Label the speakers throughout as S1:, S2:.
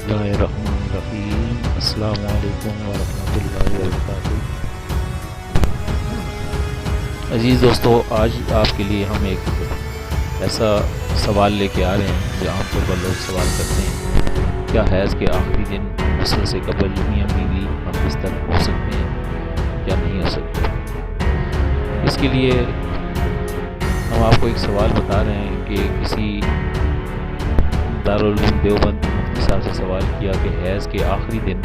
S1: اللہ الرحمن الرحیم۔ السلام علیکم ورحمۃ اللہ وبرکاتہ۔ عزیز دوستو، آج آپ کے لیے ہم ایک ایسا سوال لے کے آ رہے ہیں جو عام طور پر لوگ سوال کرتے ہیں: کیا حیض کے آخری دن غسل سے قبل میاں بیوی ہم بستر ہو سکتے ہیں یا نہیں ہو سکتے؟ اس کے لیے ہم آپ کو ایک سوال بتا رہے ہیں کہ کسی دارالعلوم دیوبند مفتی صاحب سے سوال کیا کہ حیض کے آخری دن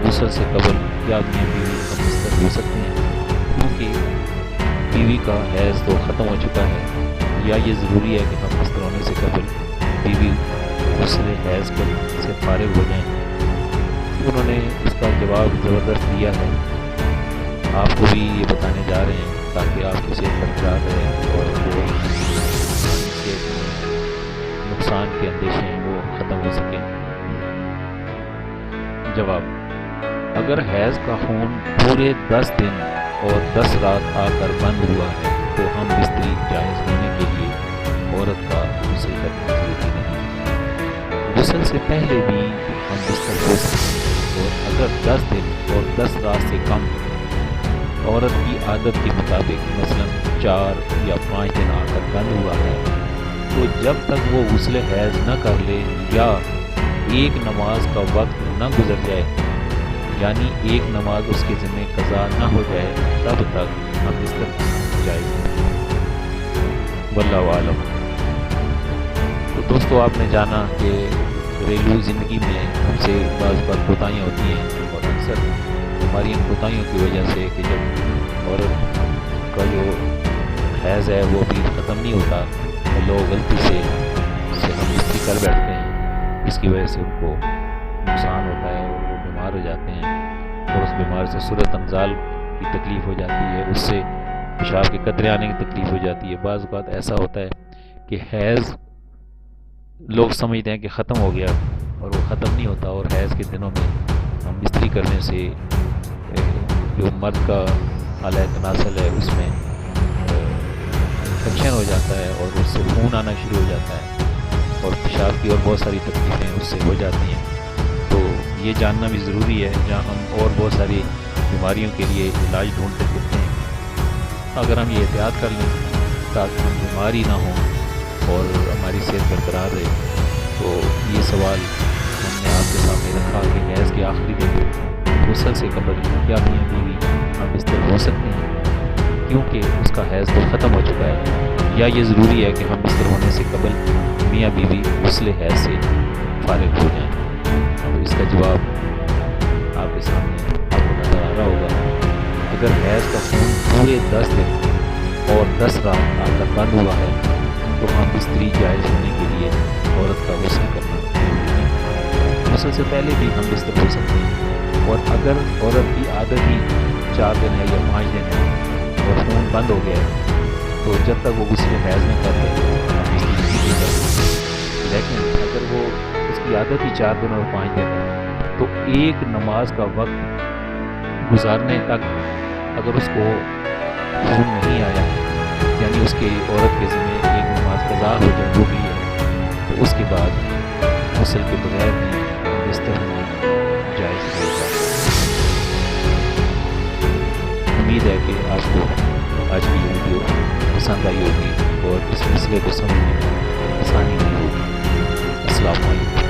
S1: غسل سے قبل کیا میاں بیوی ہم بستر ہو سکتے ہیں، کیونکہ بیوی کا حیض تو ختم ہو چکا ہے، یا یہ ضروری ہے کہ ہم بستر ہونے سے قبل بیوی غسل حیض سے فارغ ہو جائیں؟ انہوں نے اس کا جواب زبردست دیا ہے۔ آپ کو بھی یہ بتانے جا رہے ہیں تاکہ آپ کی صحت برقرار رہے اور وہ نقصان کے اندیشے ہیں وہ ختم ہو سکیں۔ جواب: اگر حیض کا خون پورے 10 دن اور 10 رات آ کر بند ہوا ہے تو ہم بستری جائز ہونے کے لیے عورت کا غسل کرنا ضروری نہیں۔ غسل سے پہلے بھی ہم بستر ہو سکتے ہیں، اور اگر 10 دن اور 10 رات سے کم عورت کی عادت کے مطابق مثلا 4 یا 5 دن آ کر بند ہوا ہے تو جب تک وہ غسل حیض نہ کر لے یا ایک نماز کا وقت نہ گزر جائے، یعنی ایک نماز اس کے ذمہ قضا نہ ہو جائے، تب تک ہم بستر جائز نہیں۔ واللہ عالم۔ تو دوستو، آپ نے جانا کہ گھریلو زندگی میں ہم سے بعض بات کوتاہیاں ہوتی ہیں، اور اکثر ہماری ان کوتاہیوں کی وجہ سے کہ جب عورت کا جو حیض ہے وہ بھی ختم نہیں ہوتا تو لوگ غلطی سے ہم بستری کر بیٹھتے ہیں، اس کی وجہ سے ان کو نقصان ہوتا ہے اور وہ بیمار ہو جاتے ہیں، اور اس بیمار سے صورت انزال کی تکلیف ہو جاتی ہے، اس سے پیشاب کے قطرے آنے کی تکلیف ہو جاتی ہے۔ بعض اوقات ایسا ہوتا ہے کہ حیض لوگ سمجھتے ہیں کہ ختم ہو گیا اور وہ ختم نہیں ہوتا، اور حیض کے دنوں میں ہم بستری کرنے سے جو مرد کا اعلیٰ تناسل ہے اس میں انفیکشن ہو جاتا ہے اور اس سے خون آنا شروع ہو جاتا ہے، اور پیشاب کی اور بہت ساری تکلیفیں اس سے ہو جاتی ہیں۔ تو یہ جاننا بھی ضروری ہے، جہاں ہم اور بہت ساری بیماریوں کے لیے علاج ڈھونڈتے پھرتے ہیں، اگر ہم یہ احتیاط کر لیں تاکہ ہم بیماری نہ ہوں اور ہماری صحت برقرار رہے، تو یہ سوال ہم نے آپ کے سامنے رکھا کہ حیض کے آخری دن غسل سے قبل کیا میاں بیوی ہم بستر ہو سکتے ہیں، کیونکہ اس کا حیض تو ختم ہو چکا ہے، یا یہ ضروری ہے کہ ہم بستر ہونے سے قبل میاں بیوی غسل حیض سے فارغ ہو جائیں؟ تو اس کا جواب آپ کے سامنے آپ کو نظر آ رہا ہوگا۔ اگر حیض کا خون پورے 10 دن اور 10 رات آ کر بند ہوا ہے تو ہم بستری جائز ہونے کے لیے عورت کا غسل کرنا ضروری ہے۔ غسل سے پہلے بھی ہم بستر ہو سکتے ہیں، اور اگر عورت کی عادت ہی 4 دن ہے یا 5 دن ہے اور خون بند ہو گیا ہے تو جب تک وہ غسل حیض نہ کر لے ہم بستری نہیں کر سکتے۔ لیکن اگر وہ اس کی عادت ہی 4 دن اور 5 دن ہے تو ایک نماز کا وقت گزارنے تک اگر اس کو خون نہیں آیا، یعنی اس کی عورت کے ذمہ ایک نماز قضا ہو جائے وہ بھی ہے، تو اس کے بعد غسل کے بغیر بھی بستر ہونا جائز ہوگا۔ امید ہے کہ آپ کو آج کی یہ ویڈیو پسند آئی ہوگی اور اس مسئلے کو سمجھنے میں آسانی ہوئی ہوگی۔ السلام علیکم۔